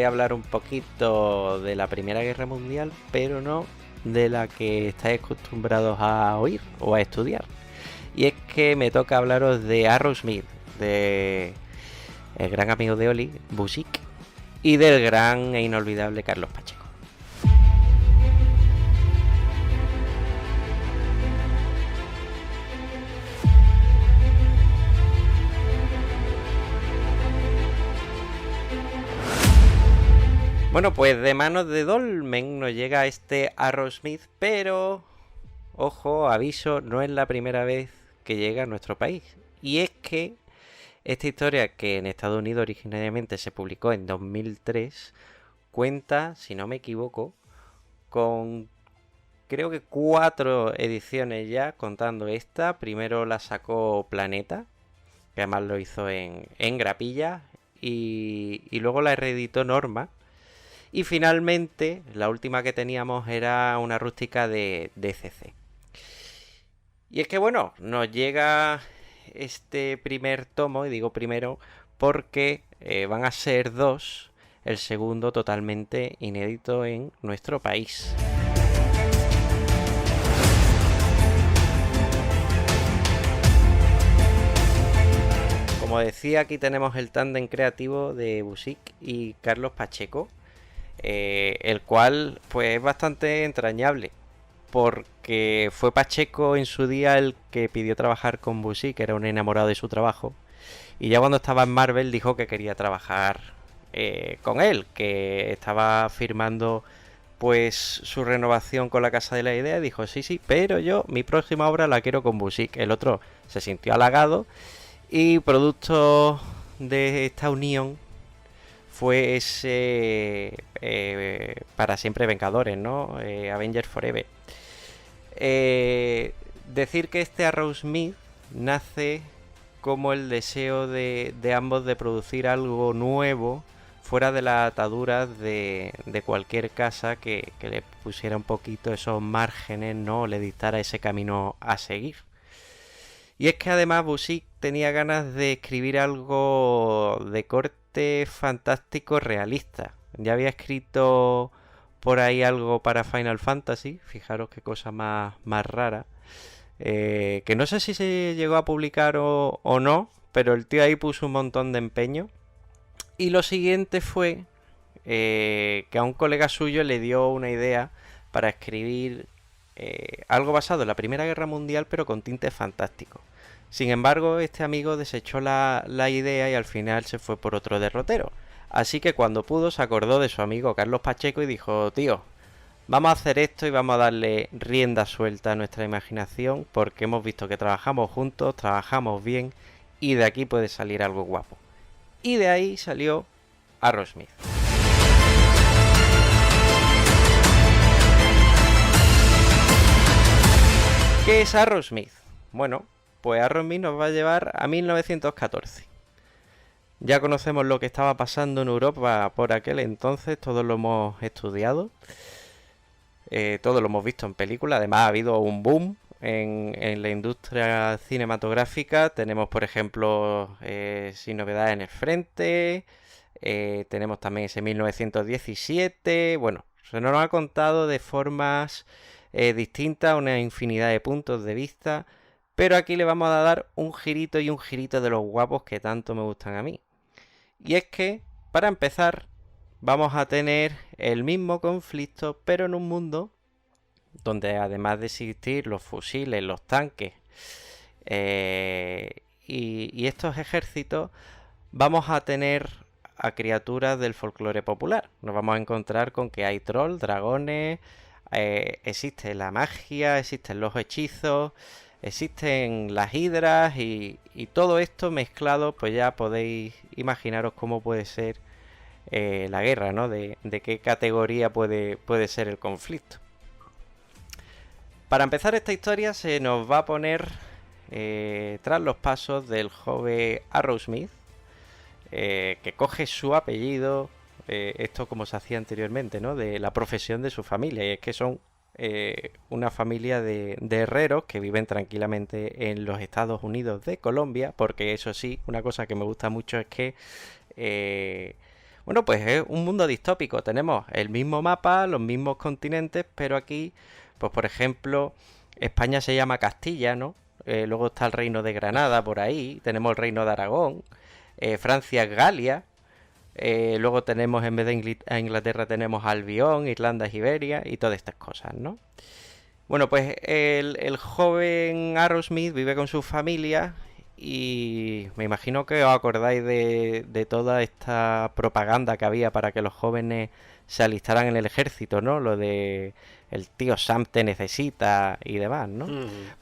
a hablar un poquito de la Primera Guerra Mundial, pero no de la que estáis acostumbrados a oír o a estudiar. Y es que me toca hablaros de Aerosmith, de el gran amigo de Oli, Busiek, y del gran e inolvidable Carlos Pacheco. Bueno, pues de manos de Dolmen nos llega este Aerosmith, pero ojo, aviso, no es la primera vez que llega a nuestro país. Y es que esta historia, que en Estados Unidos originariamente se publicó en 2003, cuenta, si no me equivoco, con creo que 4 ediciones ya, contando esta. Primero la sacó Planeta, que además lo hizo en grapilla, y luego la reeditó Norma. Y finalmente, la última que teníamos era una rústica de CC. Y es que bueno, nos llega este primer tomo, y digo primero porque van a ser dos, el segundo totalmente inédito en nuestro país. Como decía, aquí tenemos el tándem creativo de Busiek y Carlos Pacheco, el cual pues es bastante entrañable, porque fue Pacheco en su día el que pidió trabajar con Busiek, que era un enamorado de su trabajo, y ya cuando estaba en Marvel dijo que quería trabajar con él, que estaba firmando pues su renovación con la Casa de la Idea, y dijo sí, pero yo mi próxima obra la quiero con Busiek. El otro se sintió halagado y producto de esta unión fue ese Para Siempre Vengadores, ¿no? Avengers Forever. Decir que este Aerosmith nace como el deseo de ambos de producir algo nuevo fuera de las ataduras de cualquier casa que le pusiera un poquito esos márgenes, ¿no? Le dictara ese camino a seguir. Y es que además Busiek tenía ganas de escribir algo de corte fantástico realista. Ya había escrito por ahí algo para Final Fantasy, fijaros qué cosa más rara. Que no sé si se llegó a publicar o no, pero el tío ahí puso un montón de empeño. Y lo siguiente fue que a un colega suyo le dio una idea para escribir algo basado en la Primera Guerra Mundial, pero con tintes fantásticos. Sin embargo, este amigo desechó la idea y al final se fue por otro derrotero. Así que cuando pudo se acordó de su amigo Carlos Pacheco y dijo: tío, vamos a hacer esto y vamos a darle rienda suelta a nuestra imaginación, porque hemos visto que trabajamos juntos, trabajamos bien y de aquí puede salir algo guapo. Y de ahí salió Aerosmith. ¿Qué es Aerosmith? Bueno, pues Aerosmith nos va a llevar a 1914. Ya conocemos lo que estaba pasando en Europa por aquel entonces, todos lo hemos estudiado, todos lo hemos visto en películas. Además ha habido un boom en la industria cinematográfica. Tenemos por ejemplo Sin Novedad en el Frente, tenemos también ese 1917. Bueno, se nos ha contado de formas distintas, una infinidad de puntos de vista, pero aquí le vamos a dar un girito y un girito de los guapos que tanto me gustan a mí. Y es que, para empezar, vamos a tener el mismo conflicto, pero en un mundo donde además de existir los fusiles, los tanques y estos ejércitos, vamos a tener a criaturas del folclore popular. Nos vamos a encontrar con que hay trolls, dragones, existe la magia, existen los hechizos, existen las hidras y todo esto mezclado, pues ya podéis imaginaros cómo puede ser la guerra, ¿no? De qué categoría puede ser el conflicto. Para empezar esta historia se nos va a poner tras los pasos del joven Aerosmith, que coge su apellido, esto como se hacía anteriormente, ¿no? De la profesión de su familia, y es que son una familia de herreros que viven tranquilamente en los Estados Unidos de Colombia, porque eso sí, una cosa que me gusta mucho es que Bueno, pues es un mundo distópico. Tenemos el mismo mapa, los mismos continentes, pero aquí, pues por ejemplo, España se llama Castilla, ¿no? Luego está el Reino de Granada por ahí, tenemos el Reino de Aragón, Francia es Galia, luego tenemos, en vez de Inglaterra, tenemos Albión, Irlanda es Iberia y todas estas cosas, ¿no? Bueno, pues el joven Arrowsmith vive con su familia y me imagino que os acordáis de toda esta propaganda que había para que los jóvenes se alistaran en el ejército, ¿no? Lo de el tío Sam te necesita y demás, ¿no?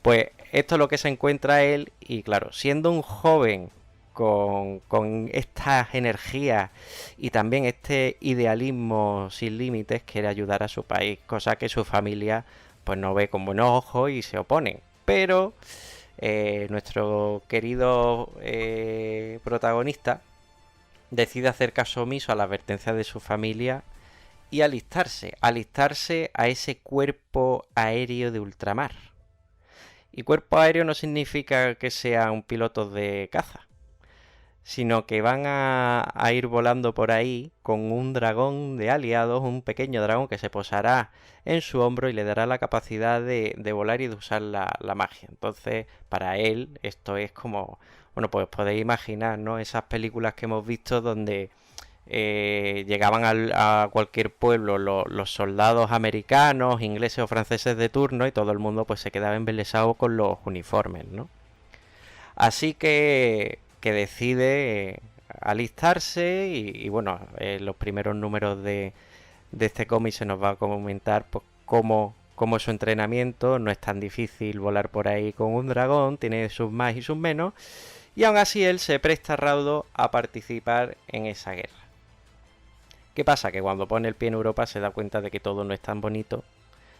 Pues esto es lo que se encuentra él y claro, siendo un joven con estas energías y también este idealismo sin límites, quiere ayudar a su país, cosa que su familia pues no ve con buenos ojos y se oponen. Pero nuestro querido protagonista decide hacer caso omiso a la advertencia de su familia y alistarse a ese cuerpo aéreo de ultramar. Y cuerpo aéreo no significa que sea un piloto de caza, sino que van a ir volando por ahí con un dragón de aliados, un pequeño dragón que se posará en su hombro y le dará la capacidad de volar y de usar la magia. Entonces, para él, esto es como, bueno, pues podéis imaginar, ¿no? Esas películas que hemos visto donde llegaban a cualquier pueblo los soldados americanos, ingleses o franceses de turno y todo el mundo pues se quedaba embelesado con los uniformes, ¿no? Así que decide alistarse y bueno, los primeros números de este cómic se nos va a comentar pues, cómo es su entrenamiento. No es tan difícil volar por ahí con un dragón, tiene sus más y sus menos, y aún así él se presta raudo a participar en esa guerra. ¿Qué pasa? Que cuando pone el pie en Europa se da cuenta de que todo no es tan bonito,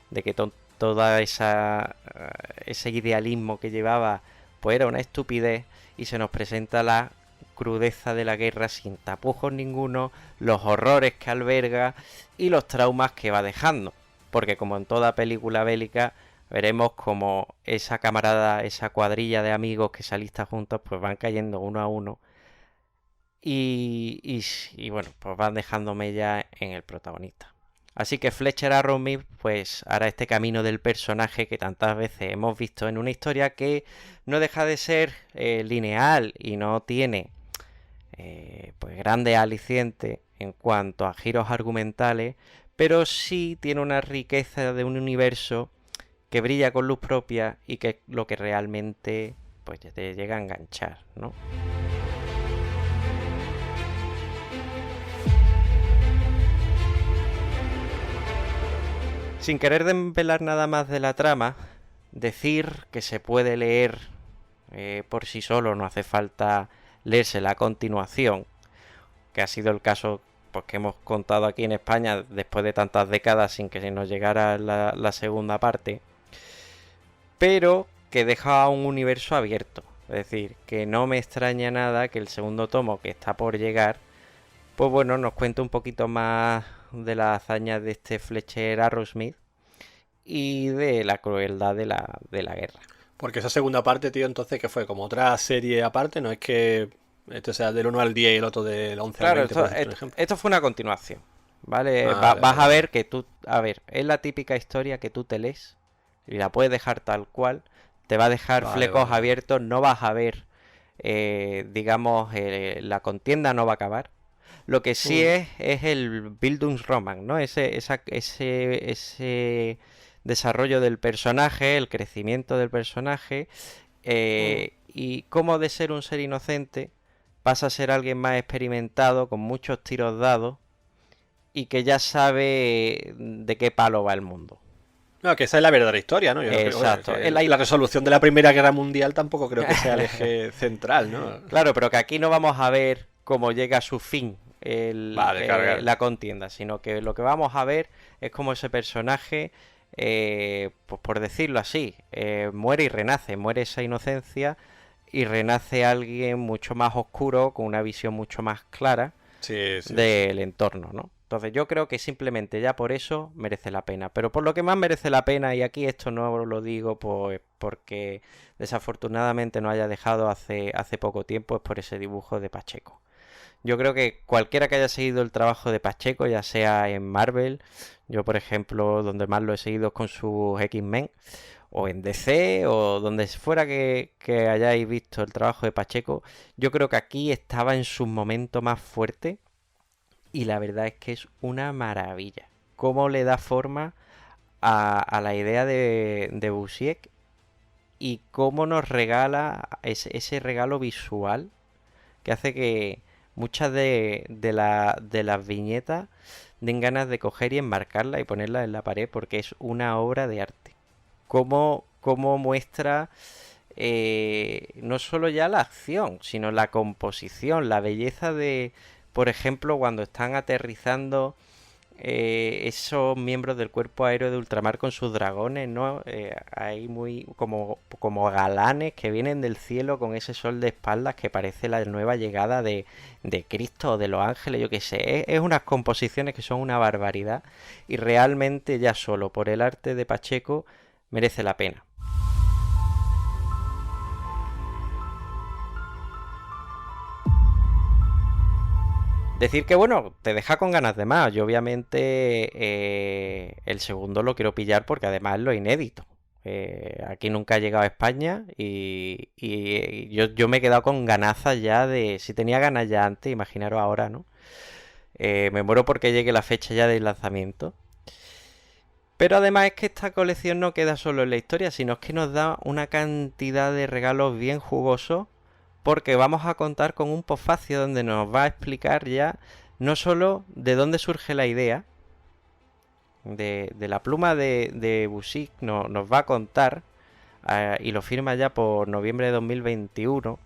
de que toda ese idealismo que llevaba pues era una estupidez y se nos presenta la crudeza de la guerra sin tapujos ninguno, los horrores que alberga y los traumas que va dejando. Porque como en toda película bélica, veremos como esa camarada, esa cuadrilla de amigos que se alistan juntos, pues van cayendo uno a uno. Y bueno, pues van dejándome ya en el protagonista. Así que Fletcher Arrowsmith pues hará este camino del personaje que tantas veces hemos visto en una historia que no deja de ser lineal y no tiene pues grandes alicientes en cuanto a giros argumentales, pero sí tiene una riqueza de un universo que brilla con luz propia y que es lo que realmente pues te llega a enganchar, ¿no? Sin querer desvelar nada más de la trama, decir que se puede leer por sí solo, no hace falta leérsela a continuación, que ha sido el caso pues, que hemos contado aquí en España después de tantas décadas sin que se nos llegara la segunda parte, pero que deja un universo abierto. Es decir, que no me extraña nada que el segundo tomo que está por llegar, pues bueno, nos cuente un poquito más de las hazañas de este Fletcher Arrowsmith y de la crueldad de la guerra. Porque esa segunda parte, tío, entonces, ¿qué fue? ¿Como otra serie aparte? ¿No es que este sea del 1 al 10 y el otro del 11 al 20, por ejemplo? Esto fue una continuación, ¿vale? Vale, Vas a vale. ver que tú... A ver, es la típica historia que tú te lees y la puedes dejar tal cual, te va a dejar Vale, flecos vale. abiertos, no vas a ver, digamos, la contienda no va a acabar. Lo que sí Mm, es el Bildungsroman, ¿no? Ese desarrollo del personaje, el crecimiento del personaje, mm. y cómo de ser un ser inocente pasa a ser alguien más experimentado, con muchos tiros dados, y que ya sabe de qué palo va el mundo. No, que esa es la verdadera historia, ¿no? Yo no creo, bueno, Exacto. que la resolución de la Primera Guerra Mundial tampoco creo que sea el eje central, ¿no? Claro, pero que aquí no vamos a ver cómo llega a su fin Vale, claro. la contienda, sino que lo que vamos a ver es cómo ese personaje, pues por decirlo así, muere y renace, muere esa inocencia y renace alguien mucho más oscuro, con una visión mucho más clara Sí, sí, sí. del entorno, ¿no? Entonces yo creo que simplemente ya por eso merece la pena. Pero por lo que más merece la pena, y aquí esto no lo digo pues porque desafortunadamente no haya dejado hace poco tiempo, es por ese dibujo de Pacheco. Yo creo que cualquiera que haya seguido el trabajo de Pacheco, ya sea en Marvel, yo por ejemplo, donde más lo he seguido es con sus X-Men, o en DC, o donde fuera que hayáis visto el trabajo de Pacheco, yo creo que aquí estaba en su momento más fuerte y la verdad es que es una maravilla. Cómo le da forma a la idea de Busiek y cómo nos regala ese regalo visual que hace que muchas de las viñetas den ganas de coger y enmarcarla y ponerla en la pared porque es una obra de arte. Cómo muestra no solo ya la acción, sino la composición, la belleza de, por ejemplo, cuando están aterrizando esos miembros del cuerpo aéreo de ultramar con sus dragones, ¿no? Hay muy como galanes que vienen del cielo con ese sol de espaldas que parece la nueva llegada de Cristo o de los ángeles, yo qué sé. Es unas composiciones que son una barbaridad y realmente ya solo por el arte de Pacheco merece la pena. Decir que bueno, te deja con ganas de más. Yo obviamente el segundo lo quiero pillar porque además es lo inédito. Aquí nunca ha llegado a España y yo me he quedado con ganazas ya de... Si tenía ganas ya antes, imaginaros ahora, ¿no? Me muero porque llegue la fecha ya del lanzamiento. Pero además es que esta colección no queda solo en la historia, sino es que nos da una cantidad de regalos bien jugosos porque vamos a contar con un posfacio donde nos va a explicar ya no solo de dónde surge la idea, de la pluma de Busiek nos va a contar, y lo firma ya por noviembre de 2021,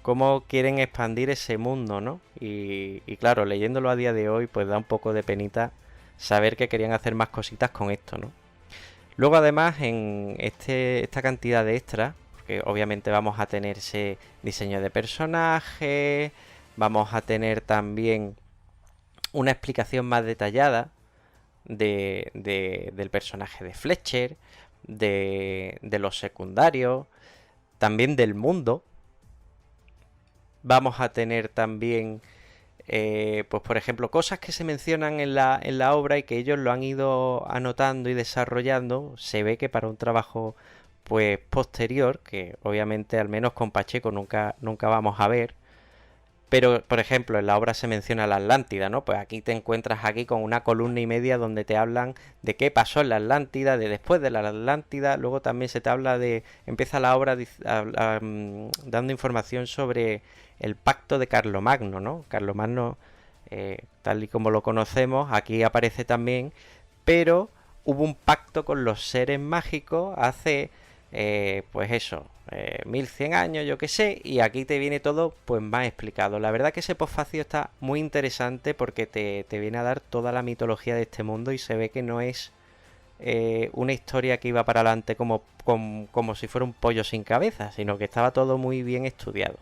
cómo quieren expandir ese mundo, ¿no? Y claro, leyéndolo a día de hoy, pues da un poco de penita saber que querían hacer más cositas con esto, ¿no? Luego además en esta cantidad de extras, porque obviamente vamos a tener ese diseño de personaje, vamos a tener también una explicación más detallada del personaje de Fletcher, de los secundarios, también del mundo. Vamos a tener también, pues por ejemplo, cosas que se mencionan en la obra y que ellos lo han ido anotando y desarrollando. Se ve que para un trabajo pues posterior, que obviamente al menos con Pacheco nunca vamos a ver. Pero, por ejemplo, en la obra se menciona la Atlántida, ¿no? Pues aquí te encuentras aquí con una columna y media donde te hablan de qué pasó en la Atlántida, de después de la Atlántida. Luego también se te habla de... Empieza la obra dando información sobre el pacto de Carlomagno, ¿no? Carlomagno, tal y como lo conocemos, aquí aparece también, pero hubo un pacto con los seres mágicos hace, pues eso, 1100 años, yo que sé, y aquí te viene todo pues más explicado. La verdad que ese posfacio está muy interesante porque te viene a dar toda la mitología de este mundo y se ve que no es una historia que iba para adelante como si fuera un pollo sin cabeza, sino que estaba todo muy bien estudiado.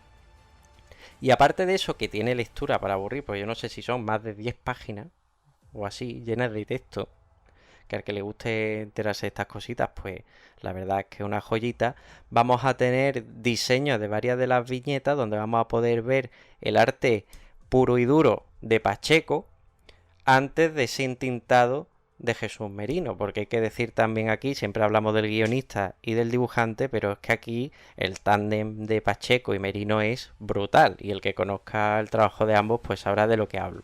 Y aparte de eso, que tiene lectura para aburrir, pues yo no sé si son más de 10 páginas o así, llenas de texto, que al que le guste enterarse de estas cositas, pues la verdad es que es una joyita. Vamos a tener diseños de varias de las viñetas donde vamos a poder ver el arte puro y duro de Pacheco antes de ese entintado de Jesús Merino, porque hay que decir también aquí, siempre hablamos del guionista y del dibujante, pero es que aquí el tándem de Pacheco y Merino es brutal, y el que conozca el trabajo de ambos pues sabrá de lo que hablo.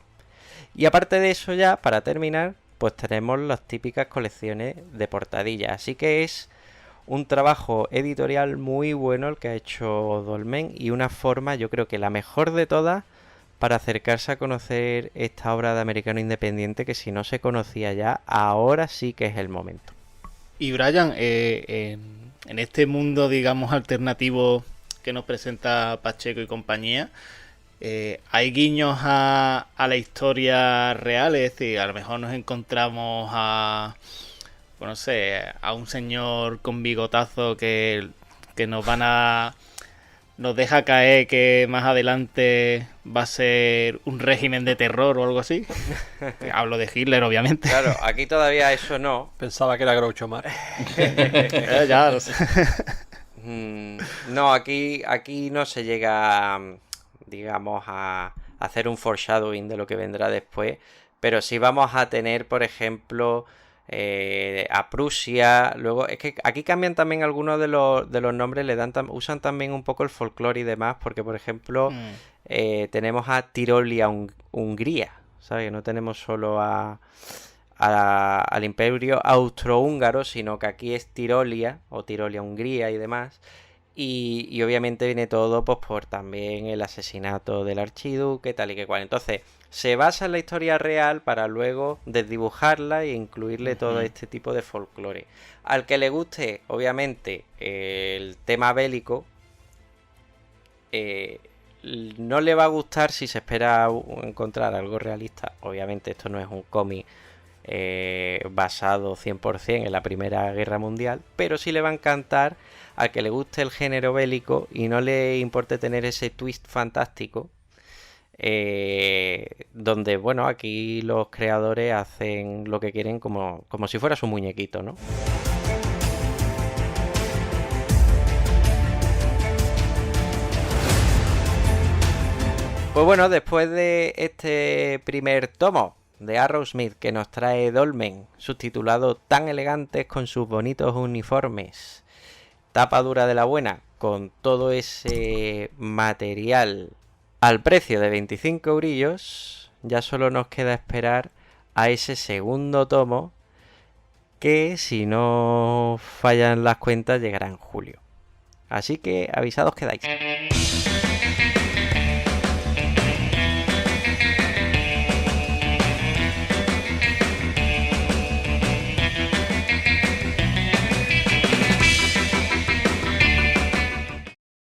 Y aparte de eso ya, para terminar, pues tenemos las típicas colecciones de portadillas, así que es un trabajo editorial muy bueno el que ha hecho Dolmen y una forma, yo creo que la mejor de todas, para acercarse a conocer esta obra de americano independiente que si no se conocía ya, ahora sí que es el momento. Y Brian, en este mundo, digamos, alternativo que nos presenta Pacheco y compañía, ¿hay guiños a la historia real? Es decir, a lo mejor nos encontramos a, pues no sé, a un señor con bigotazo que nos deja caer que más adelante va a ser un régimen de terror o algo así. Hablo de Hitler, obviamente. Claro, aquí todavía eso no. Pensaba que era Groucho Marx. Ya lo sé. No, aquí no se llega, digamos, a hacer un foreshadowing de lo que vendrá después, pero sí vamos a tener, por ejemplo, a Prusia. Luego, es que aquí cambian también algunos de los nombres, usan también un poco el folclore y demás, porque, por ejemplo, tenemos a Tirolia, Hungría, ¿sabes? No tenemos solo al Imperio Austrohúngaro, sino que aquí es Tirolia, o Tirolia, Hungría y demás. Y obviamente viene todo pues por también el asesinato del archiduque, tal y que cual. Entonces, se basa en la historia real para luego desdibujarla e incluirle todo este tipo de folclore. Al que le guste, obviamente, el tema bélico, no le va a gustar si se espera encontrar algo realista. Obviamente esto no es un cómic basado 100% en la Primera Guerra Mundial, pero sí le va a encantar al que le guste el género bélico y no le importe tener ese twist fantástico, donde, bueno, aquí los creadores hacen lo que quieren como si fuera su muñequito, ¿no? Pues bueno, después de este primer tomo de Arrowsmith que nos trae Dolmen, subtitulado Tan elegantes con sus bonitos uniformes, tapa dura de la buena, con todo ese material al precio de 25 eurillos, ya solo nos queda esperar a ese segundo tomo que, si no fallan las cuentas, llegará en julio. Así que avisados quedáis.